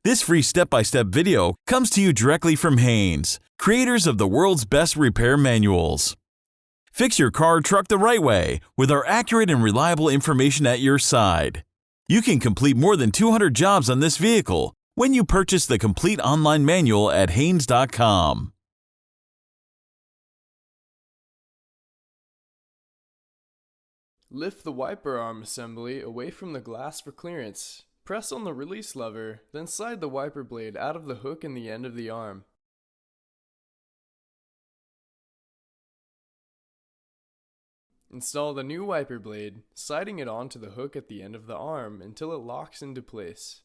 This free step-by-step video comes to you directly from Haynes, creators of the world's best repair manuals. Fix your car or truck the right way with our accurate and reliable information at your side. You can complete more than 200 jobs on this vehicle when you purchase the complete online manual at Haynes.com. Lift the wiper arm assembly away from the glass for clearance. Press on the release lever, then slide the wiper blade out of the hook in the end of the arm. Install the new wiper blade, sliding it onto the hook at the end of the arm until it locks into place.